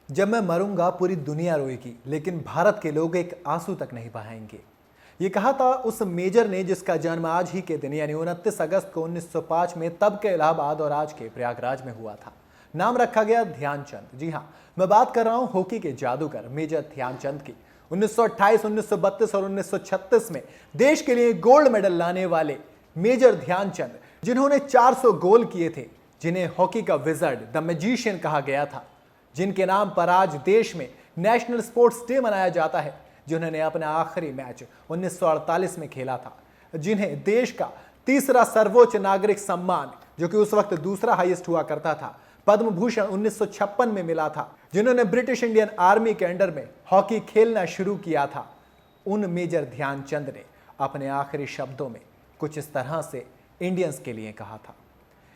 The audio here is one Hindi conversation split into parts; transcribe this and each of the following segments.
जब मैं मरूंगा पूरी दुनिया रोएगी, लेकिन भारत के लोग एक आंसू तक नहीं बहाएंगे। ये कहा था उस मेजर ने जिसका जन्म आज ही के दिन यानी 29 अगस्त को 1905 में तब के इलाहाबाद और आज के प्रयागराज में हुआ था। नाम रखा गया ध्यानचंद। जी हाँ, मैं बात कर रहा हूं हॉकी के जादूगर मेजर ध्यानचंद की। 1928, 1932 और 1936 में देश के लिए गोल्ड मेडल लाने वाले मेजर ध्यानचंद, जिन्होंने 400 गोल किए थे, जिन्हें हॉकी का विजर्ड, द मैजिशियन कहा गया था, जिनके नाम पर आज देश में नेशनल स्पोर्ट्स डे मनाया जाता है, जिन्होंने अपना आखिरी मैच 1948 में खेला था, जिन्हें देश का तीसरा सर्वोच्च नागरिक सम्मान, जो कि उस वक्त दूसरा हाईएस्ट हुआ करता था, पद्म भूषण 1956 में मिला था, जिन्होंने ब्रिटिश इंडियन आर्मी के अंडर में हॉकी खेलना शुरू किया था। उन मेजर ध्यानचंद ने अपने आखिरी शब्दों में कुछ इस तरह से इंडियंस के लिए कहा था।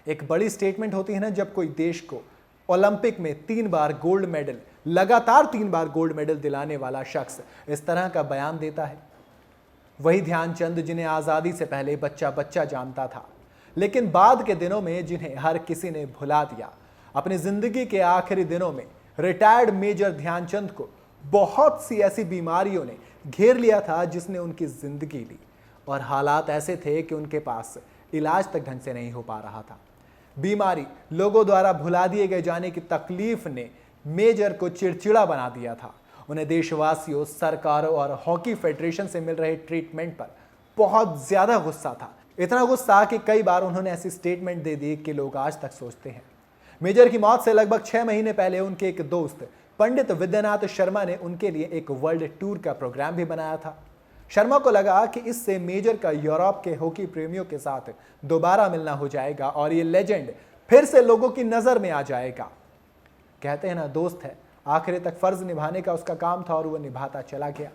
एक बड़ी स्टेटमेंट होती है ना, जब कोई देश को ओलंपिक में 3 बार गोल्ड मेडल, लगातार 3 बार गोल्ड मेडल दिलाने वाला शख्स इस तरह का बयान देता है। वही ध्यानचंद जिन्हें आज़ादी से पहले बच्चा बच्चा जानता था, लेकिन बाद के दिनों में जिन्हें हर किसी ने भुला दिया। अपनी जिंदगी के आखिरी दिनों में रिटायर्ड मेजर ध्यानचंद को बहुत सी ऐसी बीमारियों ने घेर लिया था जिसने उनकी जिंदगी ली, और हालात ऐसे थे कि उनके पास इलाज तक ढंग से नहीं हो पा रहा था। बीमारी, लोगों द्वारा भुला दिए गए जाने की तकलीफ ने मेजर को चिड़चिड़ा बना दिया था। उन्हें देशवासियों, सरकारों और हॉकी फेडरेशन से मिल रहे ट्रीटमेंट पर बहुत ज्यादा गुस्सा था। इतना गुस्सा कि कई बार उन्होंने ऐसी स्टेटमेंट दे दी कि लोग आज तक सोचते हैं। मेजर की मौत से लगभग 6 महीने पहले उनके एक दोस्त पंडित विद्यानाथ शर्मा ने उनके लिए एक वर्ल्ड टूर का प्रोग्राम भी बनाया था। शर्मा को लगा कि इससे मेजर का यूरोप के हॉकी प्रेमियों के साथ दोबारा मिलना हो जाएगा और ये लेजेंड फिर से लोगों की नजर में आ जाएगा। कहते हैं ना, दोस्त है, आखिरी तक फर्ज निभाने का उसका काम था और वो निभाता चला गया।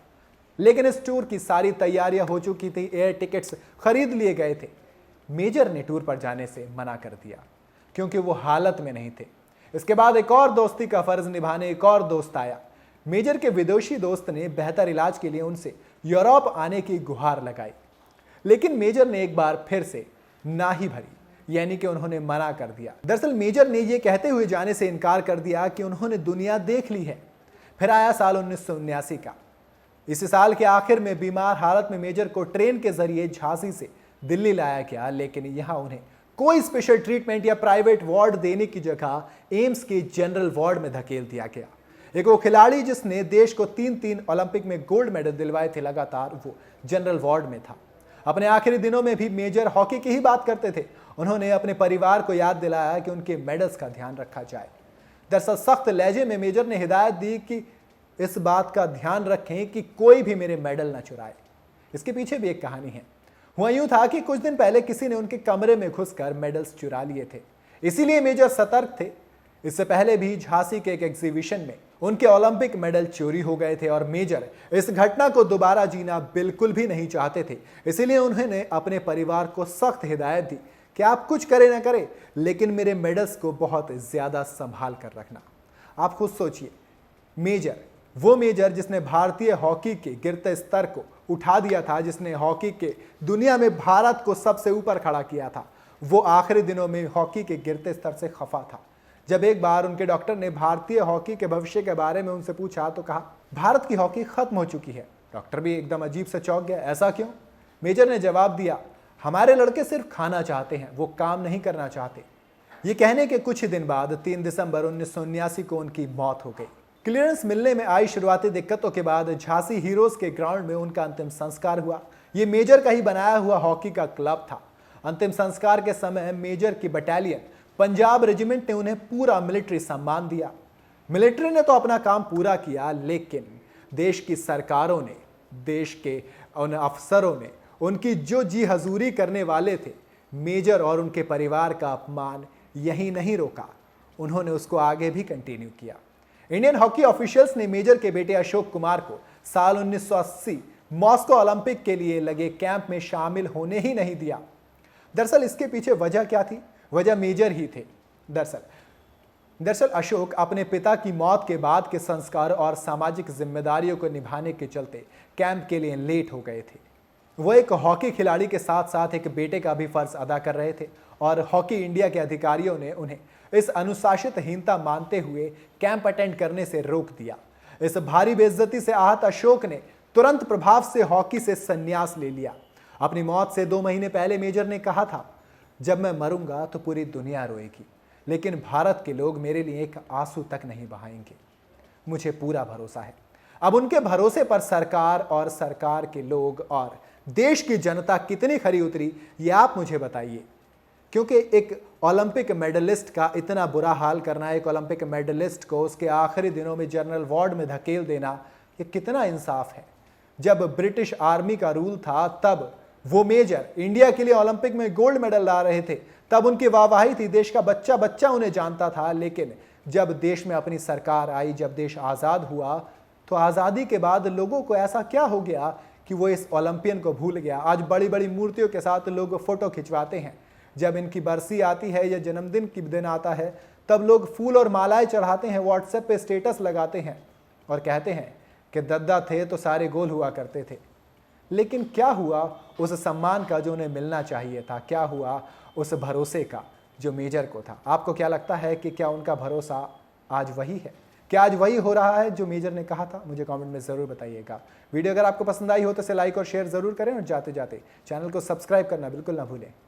लेकिन इस टूर की सारी तैयारियां हो चुकी थी, एयर टिकट्स खरीद लिए गए थे। मेजर ने टूर पर जाने से मना कर दिया क्योंकि वो हालत में नहीं थे। इसके बाद एक और दोस्ती का फर्ज निभाने एक और दोस्त आया। मेजर के विदेशी दोस्त ने बेहतर इलाज के लिए उनसे यूरोप आने की गुहार लगाई, लेकिन मेजर ने एक बार फिर से ना ही भरी, यानी कि उन्होंने मना कर दिया। दरअसल मेजर ने यह कहते हुए जाने से इनकार कर दिया कि उन्होंने दुनिया देख ली है। फिर आया साल 1979 का। इसी साल के आखिर में बीमार हालत में मेजर को ट्रेन के जरिए झांसी से दिल्ली लाया गया, लेकिन यहां उन्हें कोई स्पेशल ट्रीटमेंट या प्राइवेट वार्ड देने की जगह एम्स के जनरल वार्ड में धकेल दिया गया। एक वो खिलाड़ी जिसने देश को 3 ओलंपिक में गोल्ड मेडल दिलवाए थे लगातार, वो जनरल वार्ड में था। अपने आखिरी दिनों में भी मेजर हॉकी की ही बात करते थे। उन्होंने अपने परिवार को याद दिलाया कि उनके मेडल्स का ध्यान रखा जाए। दरअसल सख्त लहजे में मेजर ने हिदायत दी कि इस बात का ध्यान रखें कि कोई भी मेरे मेडल न चुराए। इसके पीछे भी एक कहानी है। हुआ यूं था कि कुछ दिन पहले किसी ने उनके कमरे में घुसकर मेडल्स चुरा लिए थे, इसीलिए मेजर सतर्क थे। इससे पहले भी झांसी के एक एग्जीबिशन में उनके ओलंपिक मेडल चोरी हो गए थे और मेजर इस घटना को दोबारा जीना बिल्कुल भी नहीं चाहते थे। इसीलिए उन्होंने अपने परिवार को सख्त हिदायत दी कि आप कुछ करें ना करें, लेकिन मेरे मेडल्स को बहुत ज्यादा संभाल कर रखना। आप खुद सोचिए, मेजर, वो मेजर जिसने भारतीय हॉकी के गिरते स्तर को उठा दिया था, जिसने हॉकी के दुनिया में भारत को सबसे ऊपर खड़ा किया था, वो आखिरी दिनों में हॉकी के गिरते स्तर से खफा था। जब एक बार उनके डॉक्टर ने भारतीय हॉकी के भविष्य के बारे में उनसे पूछा तो कहा, भारत की हॉकी खत्म हो चुकी है। डॉक्टर भी एकदम अजीब से चौंक गया, ऐसा क्यों? मेजर ने जवाब दिया, हमारे लड़के सिर्फ खाना चाहते हैं, वो काम नहीं करना चाहते। ये कहने के कुछ ही दिन बाद 3 दिसंबर 1979 को उनकी मौत हो गई। क्लियरेंस मिलने में आई शुरुआती दिक्कतों के बाद झांसी हीरोज के ग्राउंड में उनका अंतिम संस्कार हुआ। ये मेजर का ही बनाया हुआ हॉकी का क्लब था। अंतिम संस्कार के समय मेजर की बटालियन पंजाब रेजिमेंट ने उन्हें पूरा मिलिट्री सम्मान दिया। मिलिट्री ने तो अपना काम पूरा किया, लेकिन देश की सरकारों ने, देश के उन अफसरों ने उनकी जो जी हजूरी करने वाले थे, मेजर और उनके परिवार का अपमान यही नहीं रोका, उन्होंने उसको आगे भी कंटिन्यू किया। इंडियन हॉकी ऑफिशियल्स ने मेजर के बेटे अशोक कुमार को साल 1980 मॉस्को ओलंपिक के लिए लगे कैंप में शामिल होने ही नहीं दिया। दरअसल इसके पीछे वजह क्या थी? वजह मेजर ही थे। दरअसल अशोक अपने पिता की मौत के बाद के संस्कार और सामाजिक जिम्मेदारियों को निभाने के चलते कैंप के लिए लेट हो गए थे। वो एक हॉकी खिलाड़ी के साथ साथ एक बेटे का भी फर्ज अदा कर रहे थे और हॉकी इंडिया के अधिकारियों ने उन्हें इस अनुशासितहीनता मानते हुए कैंप अटेंड करने से रोक दिया। इस भारी बेइज्जती से आहत अशोक ने तुरंत प्रभाव से हॉकी से संन्यास ले लिया। अपनी मौत से 2 महीने पहले मेजर ने कहा था, जब मैं मरूंगा तो पूरी दुनिया रोएगी, लेकिन भारत के लोग मेरे लिए एक आंसू तक नहीं बहाएंगे। मुझे पूरा भरोसा है। अब उनके भरोसे पर सरकार और सरकार के लोग और देश की जनता कितनी खरी उतरी, ये आप मुझे बताइए। क्योंकि एक ओलंपिक मेडलिस्ट का इतना बुरा हाल करना, एक ओलंपिक मेडलिस्ट को उसके आखिरी दिनों में जनरल वार्ड में धकेल देना, ये कितना इंसाफ है। जब ब्रिटिश आर्मी का रूल था तब वो मेजर इंडिया के लिए ओलंपिक में गोल्ड मेडल ला रहे थे, तब उनकी वाहवाही थी, देश का बच्चा बच्चा उन्हें जानता था। लेकिन जब देश में अपनी सरकार आई, जब देश आज़ाद हुआ, तो आज़ादी के बाद लोगों को ऐसा क्या हो गया कि वो इस ओलंपियन को भूल गया। आज बड़ी बड़ी मूर्तियों के साथ लोग फोटो खिंचवाते हैं। जब इनकी बरसी आती है या जन्मदिन की दिन आता है, तब लोग फूल और मालाएं चढ़ाते हैं, व्हाट्सएप पे स्टेटस लगाते हैं और कहते हैं कि दद्दा थे तो सारे गोल हुआ करते थे। लेकिन क्या हुआ उस सम्मान का जो उन्हें मिलना चाहिए था? क्या हुआ उस भरोसे का जो मेजर को था? आपको क्या लगता है कि क्या उनका भरोसा आज वही है? क्या आज वही हो रहा है जो मेजर ने कहा था? मुझे कमेंट में ज़रूर बताइएगा। वीडियो अगर आपको पसंद आई हो तो इसे लाइक और शेयर ज़रूर करें और जाते जाते चैनल को सब्सक्राइब करना बिल्कुल ना भूलें।